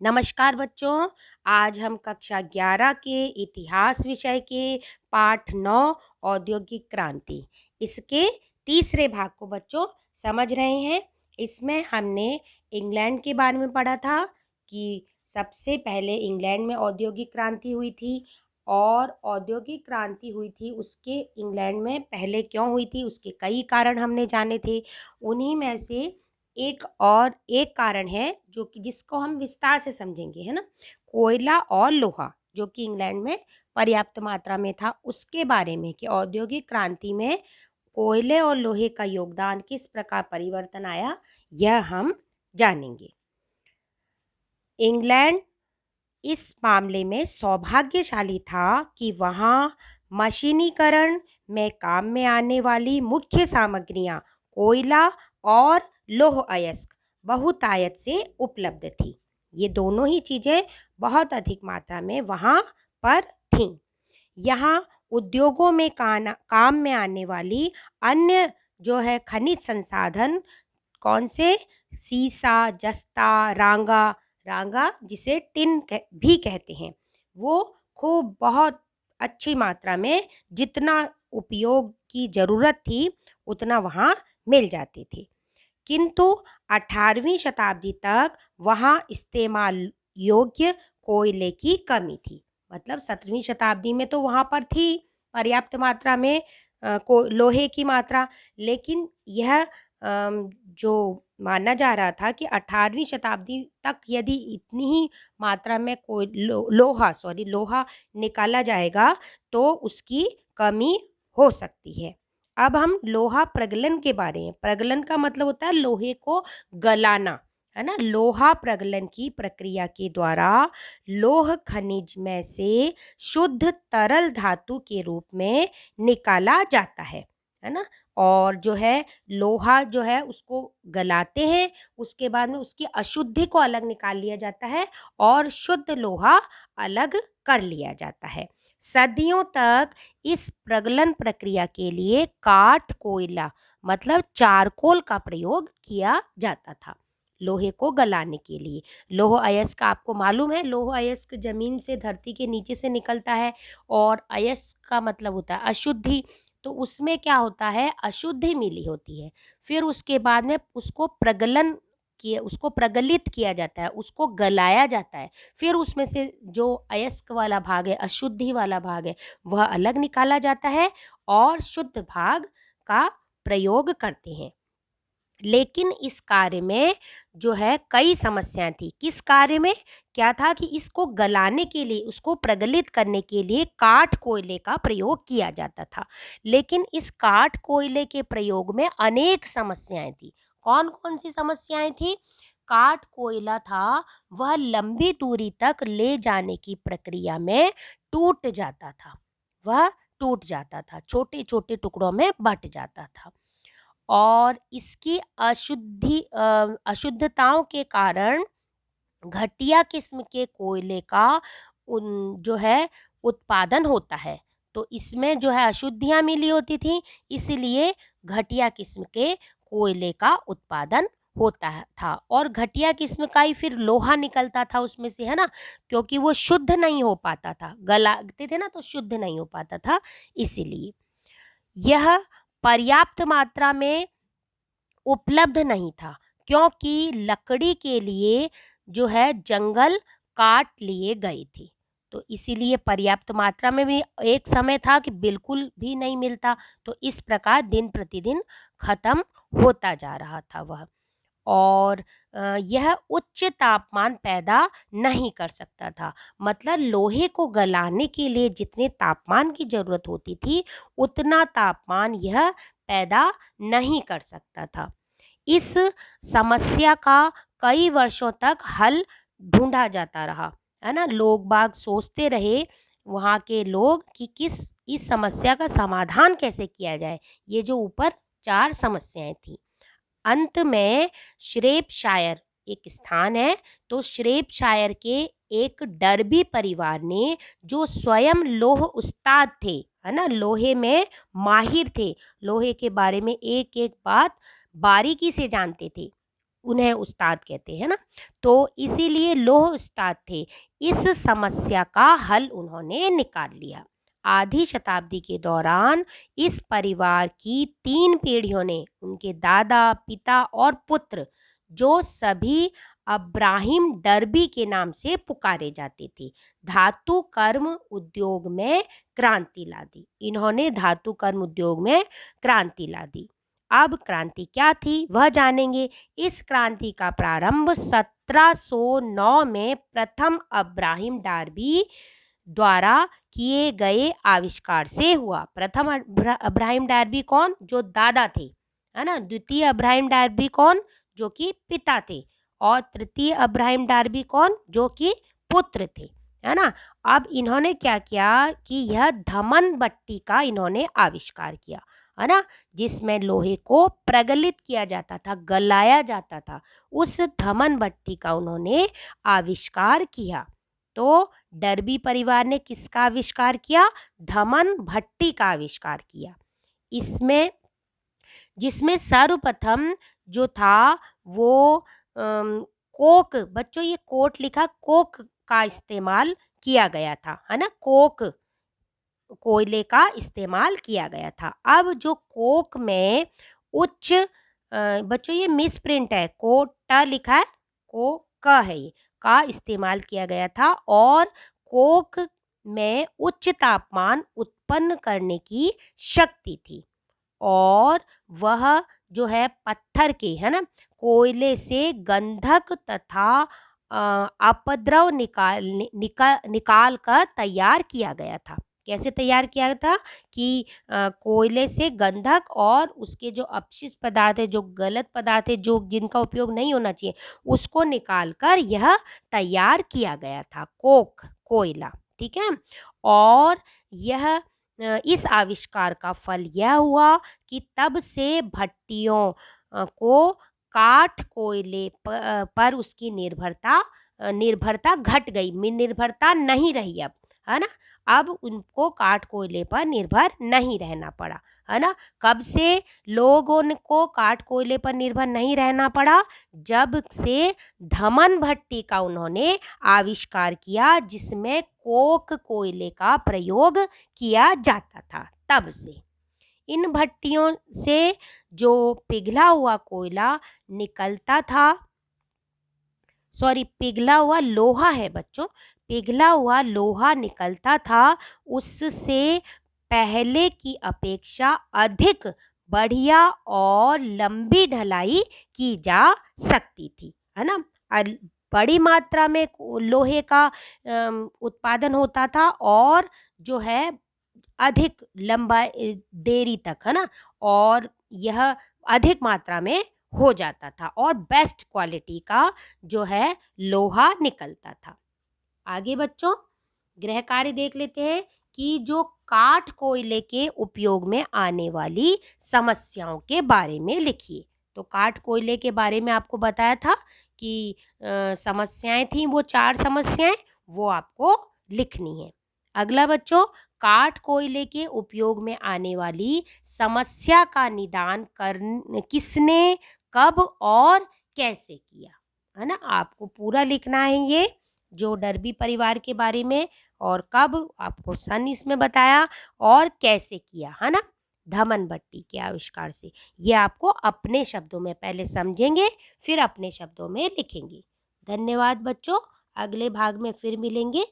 नमस्कार बच्चों। आज हम कक्षा 11 के इतिहास विषय के पाठ 9 औद्योगिक क्रांति इसके तीसरे भाग को बच्चों समझ रहे हैं। इसमें हमने इंग्लैंड के बारे में पढ़ा था कि सबसे पहले इंग्लैंड में औद्योगिक क्रांति हुई थी और औद्योगिक क्रांति हुई थी उसके इंग्लैंड में पहले क्यों हुई थी, उसके कई कारण हमने जाने थे। उन्हीं में से एक कारण है जो कि जिसको हम विस्तार से समझेंगे, है ना। कोयला और लोहा जो कि इंग्लैंड में पर्याप्त मात्रा में था, उसके बारे में कि औद्योगिक क्रांति में कोयले और लोहे का योगदान किस प्रकार परिवर्तन आया, यह हम जानेंगे। इंग्लैंड इस मामले में सौभाग्यशाली था कि वहाँ मशीनीकरण में काम में आने वाली मुख्य सामग्रियाँ कोयला और लौह अयस्क बहुतायत से उपलब्ध थी। ये दोनों ही चीज़ें बहुत अधिक मात्रा में वहाँ पर थीं। यहाँ उद्योगों में काम में आने वाली अन्य जो है खनिज संसाधन कौन से, सीसा, जस्ता, रांगा, रांगा जिसे टिन भी कहते हैं, वो खूब बहुत अच्छी मात्रा में जितना उपयोग की ज़रूरत थी उतना वहाँ मिल जाती थी। किंतु 18वीं शताब्दी तक वहाँ इस्तेमाल योग्य कोयले की कमी थी। मतलब 17वीं शताब्दी में तो वहाँ पर थी पर्याप्त मात्रा में लोहे की मात्रा, लेकिन यह जो माना जा रहा था कि 18वीं शताब्दी तक यदि इतनी ही मात्रा में लोहा निकाला जाएगा तो उसकी कमी हो सकती है। अब हम लोहा प्रगलन के बारे में, प्रगलन का मतलब होता है लोहे को गलाना, है ना। लोहा प्रगलन की प्रक्रिया के द्वारा लोह खनिज में से शुद्ध तरल धातु के रूप में निकाला जाता है ना। और जो है लोहा जो है उसको गलाते हैं, उसके बाद में उसकी अशुद्धि को अलग निकाल लिया जाता है और शुद्ध लोहा अलग कर लिया जाता है। सदियों तक इस प्रगलन प्रक्रिया के लिए काठ कोयला मतलब चारकोल का प्रयोग किया जाता था लोहे को गलाने के लिए। लौह अयस्क आपको मालूम है, लौह अयस्क जमीन से धरती के नीचे से निकलता है और अयस्क का मतलब होता है अशुद्धि। तो उसमें क्या होता है, अशुद्धि मिली होती है, फिर उसके बाद में उसको प्रगलित किया जाता है, उसको गलाया जाता है, फिर उसमें से जो अयस्क वाला भाग है, अशुद्धि वाला भाग है, वह अलग निकाला जाता है और शुद्ध भाग का प्रयोग करते हैं। लेकिन इस कार्य में जो है कई समस्याएं थी। किस कार्य में क्या था कि इसको गलाने के लिए, उसको प्रगलित करने के लिए काठ कोयले का प्रयोग किया जाता था, लेकिन इस काठ कोयले के प्रयोग में अनेक समस्याएं थी। कौन कौन सी समस्याएं थी? काठ कोयला था वह लंबी दूरी तक ले जाने की प्रक्रिया में टूट जाता था, वह टूट जाता था, छोटे छोटे टुकड़ों में बट जाता था और इसकी अशुद्धताओं के कारण घटिया किस्म के कोयले का जो है उत्पादन होता है। तो इसमें जो है अशुद्धियाँ मिली होती थी, इसलिए घटिया किस्म के कोयले का उत्पादन होता था और घटिया किस्म का ही फिर लोहा निकलता था उसमें से, है ना, क्योंकि वो शुद्ध नहीं हो पाता था, गलाते थे ना तो शुद्ध नहीं हो पाता था। इसीलिए यह पर्याप्त मात्रा में उपलब्ध नहीं था, क्योंकि लकड़ी के लिए जो है जंगल काट लिए गए थे। तो इसीलिए पर्याप्त मात्रा में भी एक समय था कि बिल्कुल भी नहीं मिलता। तो इस प्रकार दिन प्रतिदिन खत्म होता जा रहा था वह, और यह उच्च तापमान पैदा नहीं कर सकता था। मतलब लोहे को गलाने के लिए जितने तापमान की ज़रूरत होती थी उतना तापमान यह पैदा नहीं कर सकता था। इस समस्या का कई वर्षों तक हल ढूंढा जाता रहा, है ना। लोग बाग सोचते रहे, वहाँ के लोग, कि इस समस्या का समाधान कैसे किया जाए। ये जो ऊपर 4 समस्याएं थी, अंत में श्रेपशायर एक स्थान है, तो श्रेपशायर के एक डर्बी परिवार ने, जो स्वयं लोह उस्ताद थे, है ना, लोहे में माहिर थे, लोहे के बारे में एक एक बात बारीकी से जानते थे, उन्हें उस्ताद कहते हैं ना, तो इसीलिए लौह उस्ताद थे। इस समस्या का हल उन्होंने निकाल लिया। आधी शताब्दी के दौरान इस परिवार की 3 पीढ़ियों ने, उनके दादा, पिता और पुत्र, जो सभी अब्राहिम डर्बी के नाम से पुकारे जाते थे, धातु कर्म उद्योग में क्रांति ला दी। इन्होंने धातु कर्म उद्योग में क्रांति ला दी। अब क्रांति क्या थी वह जानेंगे। इस क्रांति का प्रारंभ 1709 में प्रथम अब्राहिम डार्बी द्वारा किए गए आविष्कार से हुआ। प्रथम अब्राहिम डार्बी कौन? जो दादा थे, है ना। द्वितीय अब्राहिम डार्बी कौन? जो कि पिता थे। और तृतीय अब्राहिम डार्बी कौन? जो कि पुत्र थे, है ना। अब इन्होंने क्या किया कि यह धमन बट्टी का इन्होंने आविष्कार किया, है ना, जिसमें लोहे को प्रगलित किया जाता था, गलाया जाता था। उस धमन भट्टी का उन्होंने आविष्कार किया। तो डर्बी परिवार ने किसका आविष्कार किया? धमन भट्टी का आविष्कार किया। इसमें जिसमें सर्वप्रथम जो था वो कोक, बच्चों ये कोट लिखा, कोक का इस्तेमाल किया गया था, है ना। कोक, कोयले का इस्तेमाल किया गया था। अब जो कोक में उच्च बच्चों ये मिस प्रिंट है, को ट लिखा है, को क है, ये का इस्तेमाल किया गया था। और कोक में उच्च तापमान उत्पन्न करने की शक्ति थी। और वह जो है पत्थर के, है ना, कोयले से गंधक तथा अपद्रव निकाल कर तैयार किया गया था। कैसे तैयार किया था कि कोयले से गंधक और उसके जो अपशिष्ट पदार्थ है, जो गलत पदार्थ है, जो जिनका उपयोग नहीं होना चाहिए, उसको निकालकर यह तैयार किया गया था, कोक, कोयला। ठीक है। और यह इस आविष्कार का फल यह हुआ कि तब से भट्टियों को काठ कोयले पर उसकी निर्भरता घट गई, निर्भरता नहीं रही अब, है ना। अब उनको काठ कोयले पर निर्भर नहीं रहना पड़ा, है ना। कब से लोगों को काठ कोयले पर निर्भर नहीं रहना पड़ा? जब से धमन भट्टी का उन्होंने आविष्कार किया, जिसमें कोक कोयले का प्रयोग किया जाता था। तब से इन भट्टियों से जो पिघला हुआ कोयला निकलता था, पिघला हुआ लोहा है बच्चों, पिघला हुआ लोहा निकलता था, उससे पहले की अपेक्षा अधिक बढ़िया और लंबी ढलाई की जा सकती थी, है ना। बड़ी मात्रा में लोहे का उत्पादन होता था और जो है अधिक लंबा देरी तक, है ना, और यह अधिक मात्रा में हो जाता था और बेस्ट क्वालिटी का जो है लोहा निकलता था। आगे बच्चों गृह कार्य देख लेते हैं कि जो काठ कोयले के उपयोग में आने वाली समस्याओं के बारे में लिखिए। तो काठ कोयले के बारे में आपको बताया था कि समस्याएं थी, वो 4 समस्याएं, वो आपको लिखनी है। अगला बच्चों, काठ कोयले के उपयोग में आने वाली समस्या का निदान किसने, कब और कैसे किया, है ना। आपको पूरा लिखना है ये, जो डर्बी परिवार के बारे में, और कब आपको सन इसमें बताया और कैसे किया, है ना, धमन भट्टी के आविष्कार से। ये आपको अपने शब्दों में पहले समझेंगे, फिर अपने शब्दों में लिखेंगे। धन्यवाद बच्चों, अगले भाग में फिर मिलेंगे।